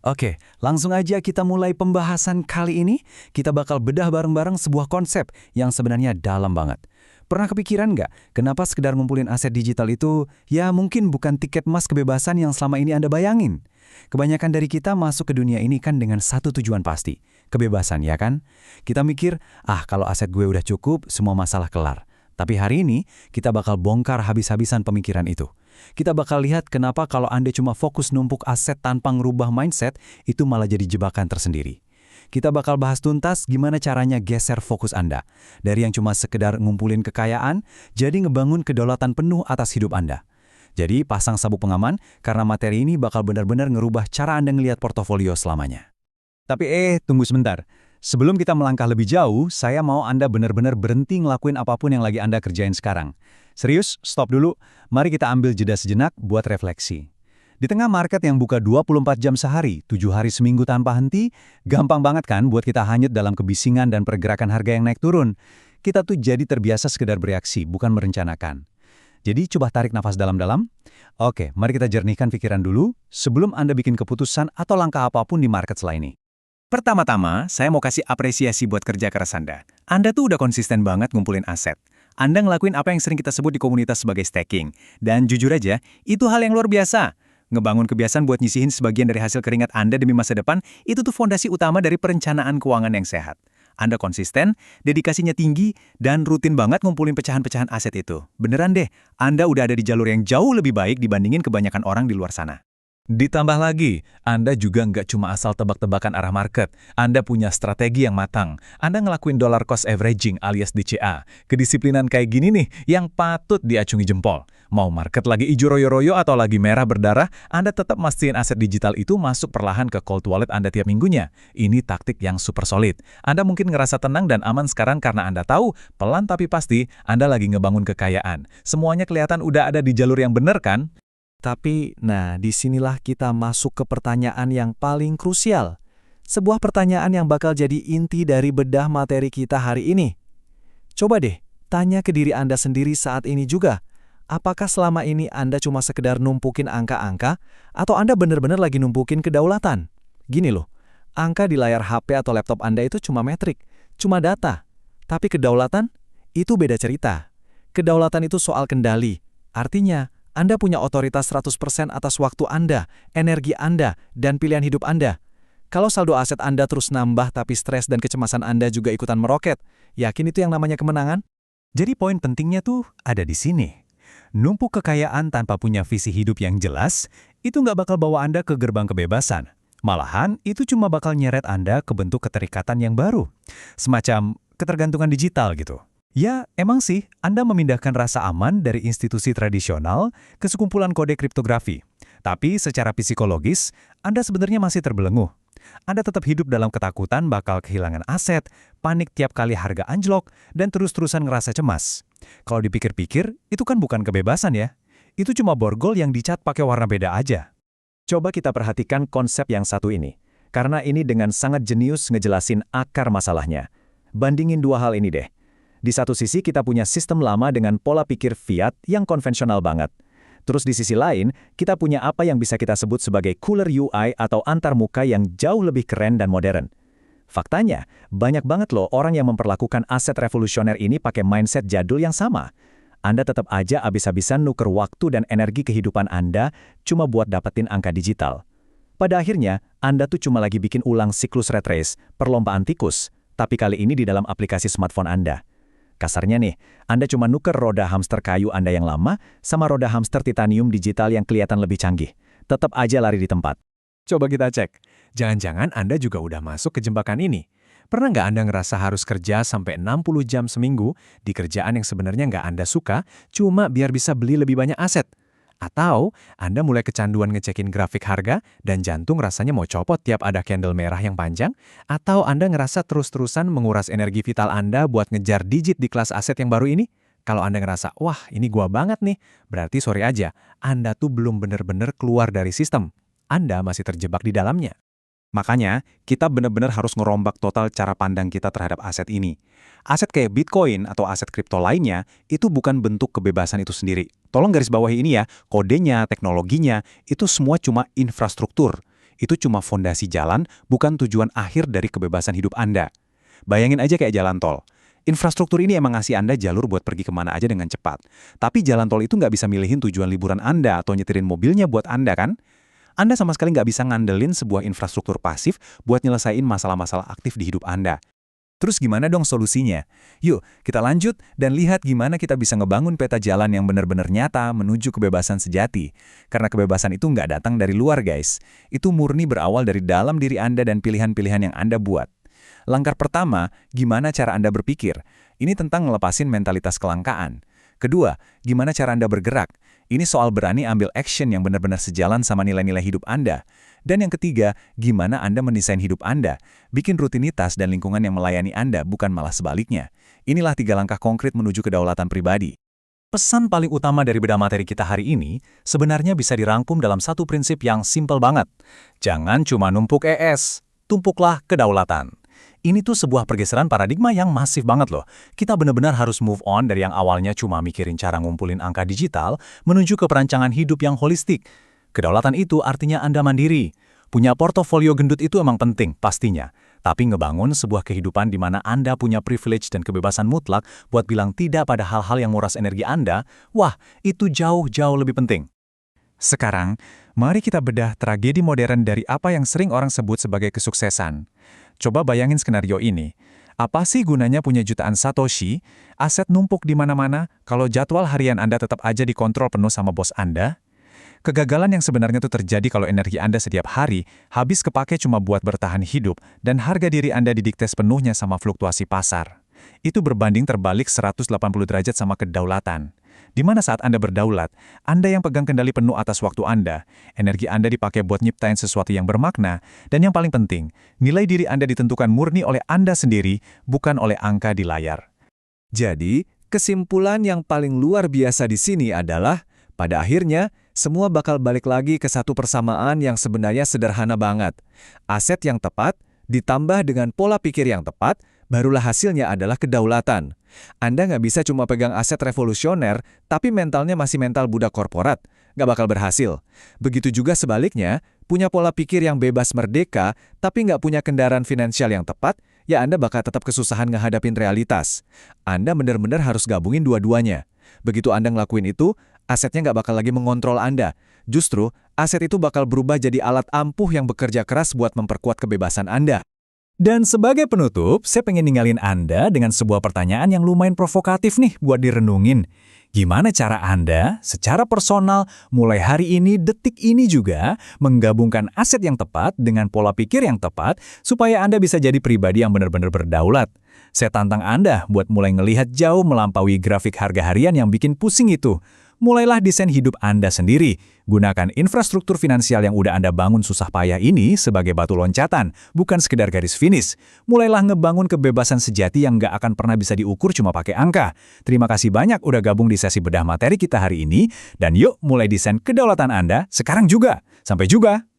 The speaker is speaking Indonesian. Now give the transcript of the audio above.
Oke, langsung aja kita mulai pembahasan kali ini. Kita bakal bedah bareng-bareng sebuah konsep yang sebenarnya dalam banget. Pernah kepikiran nggak, kenapa sekedar ngumpulin aset digital itu, ya mungkin bukan tiket emas kebebasan yang selama ini Anda bayangin? Kebanyakan dari kita masuk ke dunia ini kan dengan satu tujuan pasti, kebebasan ya kan? Kita mikir, kalau aset gue udah cukup, semua masalah kelar. Tapi hari ini, kita bakal bongkar habis-habisan pemikiran itu. Kita bakal lihat kenapa kalau Anda cuma fokus numpuk aset tanpa ngerubah mindset, itu malah jadi jebakan tersendiri. Kita bakal bahas tuntas gimana caranya geser fokus Anda. Dari yang cuma sekedar ngumpulin kekayaan, jadi ngebangun kedaulatan penuh atas hidup Anda. Jadi pasang sabuk pengaman, karena materi ini bakal benar-benar ngerubah cara Anda ngelihat portofolio selamanya. Tapi tunggu sebentar. Sebelum kita melangkah lebih jauh, saya mau Anda benar-benar berhenti ngelakuin apapun yang lagi Anda kerjain sekarang. Serius, stop dulu. Mari kita ambil jeda sejenak buat refleksi. Di tengah market yang buka 24 jam sehari, 7 hari seminggu tanpa henti, gampang banget kan buat kita hanyut dalam kebisingan dan pergerakan harga yang naik turun. Kita tuh jadi terbiasa sekedar bereaksi, bukan merencanakan. Jadi coba tarik nafas dalam-dalam. Oke, mari kita jernihkan pikiran dulu sebelum Anda bikin keputusan atau langkah apapun di market setelah ini. Pertama-tama, saya mau kasih apresiasi buat kerja keras Anda. Anda tuh udah konsisten banget ngumpulin aset. Anda ngelakuin apa yang sering kita sebut di komunitas sebagai staking. Dan jujur aja, itu hal yang luar biasa. Ngebangun kebiasaan buat nyisihin sebagian dari hasil keringat Anda demi masa depan, itu tuh fondasi utama dari perencanaan keuangan yang sehat. Anda konsisten, dedikasinya tinggi, dan rutin banget ngumpulin pecahan-pecahan aset itu. Beneran deh, Anda udah ada di jalur yang jauh lebih baik dibandingin kebanyakan orang di luar sana. Ditambah lagi, Anda juga nggak cuma asal tebak-tebakan arah market. Anda punya strategi yang matang. Anda ngelakuin dollar cost averaging alias DCA. Kedisiplinan kayak gini nih yang patut diacungi jempol. Mau market lagi hijau royo-royo atau lagi merah berdarah, Anda tetap mastiin aset digital itu masuk perlahan ke cold wallet Anda tiap minggunya. Ini taktik yang super solid. Anda mungkin ngerasa tenang dan aman sekarang karena Anda tahu, pelan tapi pasti, Anda lagi ngebangun kekayaan. Semuanya kelihatan udah ada di jalur yang bener kan? Tapi, disinilah kita masuk ke pertanyaan yang paling krusial. Sebuah pertanyaan yang bakal jadi inti dari bedah materi kita hari ini. Coba deh, tanya ke diri Anda sendiri saat ini juga. Apakah selama ini Anda cuma sekedar numpukin angka-angka, atau Anda benar-benar lagi numpukin kedaulatan? Gini loh, angka di layar HP atau laptop Anda itu cuma metrik, cuma data. Tapi kedaulatan, itu beda cerita. Kedaulatan itu soal kendali. Artinya, Anda punya otoritas 100% atas waktu Anda, energi Anda, dan pilihan hidup Anda. Kalau saldo aset Anda terus nambah tapi stres dan kecemasan Anda juga ikutan meroket, yakin itu yang namanya kemenangan? Jadi poin pentingnya tuh ada di sini. Numpuk kekayaan tanpa punya visi hidup yang jelas, itu nggak bakal bawa Anda ke gerbang kebebasan. Malahan, itu cuma bakal nyeret Anda ke bentuk keterikatan yang baru. Semacam ketergantungan digital gitu. Ya, emang sih, Anda memindahkan rasa aman dari institusi tradisional ke sekumpulan kode kriptografi. Tapi secara psikologis, Anda sebenarnya masih terbelenggu. Anda tetap hidup dalam ketakutan bakal kehilangan aset, panik tiap kali harga anjlok, dan terus-terusan ngerasa cemas. Kalau dipikir-pikir, itu kan bukan kebebasan ya. Itu cuma borgol yang dicat pakai warna beda aja. Coba kita perhatikan konsep yang satu ini. Karena ini dengan sangat jenius ngejelasin akar masalahnya. Bandingin dua hal ini deh. Di satu sisi kita punya sistem lama dengan pola pikir fiat yang konvensional banget. Terus di sisi lain, kita punya apa yang bisa kita sebut sebagai cooler UI atau antarmuka yang jauh lebih keren dan modern. Faktanya, banyak banget loh orang yang memperlakukan aset revolusioner ini pakai mindset jadul yang sama. Anda tetap aja abis-abisan nuker waktu dan energi kehidupan Anda cuma buat dapetin angka digital. Pada akhirnya, Anda tuh cuma lagi bikin ulang siklus rat race, perlombaan tikus, tapi kali ini di dalam aplikasi smartphone Anda. Kasarnya nih, Anda cuma nuker roda hamster kayu Anda yang lama sama roda hamster titanium digital yang kelihatan lebih canggih. Tetap aja lari di tempat. Coba kita cek. Jangan-jangan Anda juga udah masuk ke jebakan ini. Pernah nggak Anda ngerasa harus kerja sampai 60 jam seminggu di kerjaan yang sebenarnya nggak Anda suka, cuma biar bisa beli lebih banyak aset? Atau Anda mulai kecanduan ngecekin grafik harga dan jantung rasanya mau copot tiap ada candle merah yang panjang? Atau Anda ngerasa terus-terusan menguras energi vital Anda buat ngejar digit di kelas aset yang baru ini? Kalau Anda ngerasa, wah ini gua banget nih, berarti sorry aja, Anda tuh belum bener-bener keluar dari sistem. Anda masih terjebak di dalamnya. Makanya, kita benar-benar harus ngerombak total cara pandang kita terhadap aset ini. Aset kayak Bitcoin atau aset kripto lainnya, itu bukan bentuk kebebasan itu sendiri. Tolong garis bawahi ini ya, kodenya, teknologinya, itu semua cuma infrastruktur. itu cuma fondasi jalan, bukan tujuan akhir dari kebebasan hidup Anda. Bayangin aja kayak jalan tol. Infrastruktur ini emang ngasih Anda jalur buat pergi kemana aja dengan cepat. Tapi jalan tol itu nggak bisa milihin tujuan liburan Anda atau nyetirin mobilnya buat Anda kan? Anda sama sekali nggak bisa ngandelin sebuah infrastruktur pasif buat nyelesain masalah-masalah aktif di hidup Anda. Terus gimana dong solusinya? Yuk, kita lanjut dan lihat gimana kita bisa ngebangun peta jalan yang benar-benar nyata menuju kebebasan sejati. Karena kebebasan itu nggak datang dari luar, guys. Itu murni berawal dari dalam diri Anda dan pilihan-pilihan yang Anda buat. Langkah pertama, gimana cara Anda berpikir? Ini tentang ngelepasin mentalitas kelangkaan. Kedua, gimana cara Anda bergerak? Ini soal berani ambil action yang benar-benar sejalan sama nilai-nilai hidup Anda. Dan yang ketiga, gimana Anda mendesain hidup Anda? Bikin rutinitas dan lingkungan yang melayani Anda, bukan malah sebaliknya. Inilah 3 langkah konkret menuju kedaulatan pribadi. Pesan paling utama dari bedah materi kita hari ini sebenarnya bisa dirangkum dalam satu prinsip yang simpel banget. Jangan cuma numpuk ES, tumpuklah kedaulatan. Ini tuh sebuah pergeseran paradigma yang masif banget loh. Kita benar-benar harus move on dari yang awalnya cuma mikirin cara ngumpulin angka digital menuju ke perancangan hidup yang holistik. Kedaulatan itu artinya Anda mandiri. Punya portofolio gendut itu emang penting, pastinya. Tapi ngebangun sebuah kehidupan di mana Anda punya privilege dan kebebasan mutlak buat bilang tidak pada hal-hal yang nguras energi Anda, wah, itu jauh-jauh lebih penting. Sekarang, mari kita bedah tragedi modern dari apa yang sering orang sebut sebagai kesuksesan. Coba bayangin skenario ini. Apa sih gunanya punya jutaan Satoshi, aset numpuk di mana-mana, kalau jadwal harian Anda tetap aja dikontrol penuh sama bos Anda? Kegagalan yang sebenarnya itu terjadi kalau energi Anda setiap hari habis kepake cuma buat bertahan hidup dan harga diri Anda didikte sepenuhnya sama fluktuasi pasar. Itu berbanding terbalik 180 derajat sama kedaulatan. Di mana saat Anda berdaulat, Anda yang pegang kendali penuh atas waktu Anda, energi Anda dipakai buat nyiptain sesuatu yang bermakna, dan yang paling penting, nilai diri Anda ditentukan murni oleh Anda sendiri, bukan oleh angka di layar. Jadi, kesimpulan yang paling luar biasa di sini adalah, pada akhirnya, semua bakal balik lagi ke satu persamaan yang sebenarnya sederhana banget. Aset yang tepat, ditambah dengan pola pikir yang tepat, barulah hasilnya adalah kedaulatan. Anda nggak bisa cuma pegang aset revolusioner, tapi mentalnya masih mental budak korporat. Nggak bakal berhasil. Begitu juga sebaliknya, punya pola pikir yang bebas merdeka, tapi nggak punya kendaraan finansial yang tepat, ya Anda bakal tetap kesusahan ngehadapin realitas. Anda benar-benar harus gabungin dua-duanya. Begitu Anda ngelakuin itu, asetnya nggak bakal lagi mengontrol Anda. Justru, aset itu bakal berubah jadi alat ampuh yang bekerja keras buat memperkuat kebebasan Anda. Dan sebagai penutup, saya pengen ninggalin Anda dengan sebuah pertanyaan yang lumayan provokatif nih buat direnungin. Gimana cara Anda, secara personal, mulai hari ini, detik ini juga, menggabungkan aset yang tepat dengan pola pikir yang tepat, supaya Anda bisa jadi pribadi yang benar-benar berdaulat? Saya tantang Anda buat mulai ngelihat jauh melampaui grafik harga harian yang bikin pusing itu. Mulailah desain hidup Anda sendiri. Gunakan infrastruktur finansial yang udah Anda bangun susah payah ini sebagai batu loncatan, bukan sekedar garis finish. Mulailah ngebangun kebebasan sejati yang nggak akan pernah bisa diukur cuma pakai angka. Terima kasih banyak udah gabung di sesi bedah materi kita hari ini, dan yuk mulai desain kedaulatan Anda sekarang juga. Sampai juga!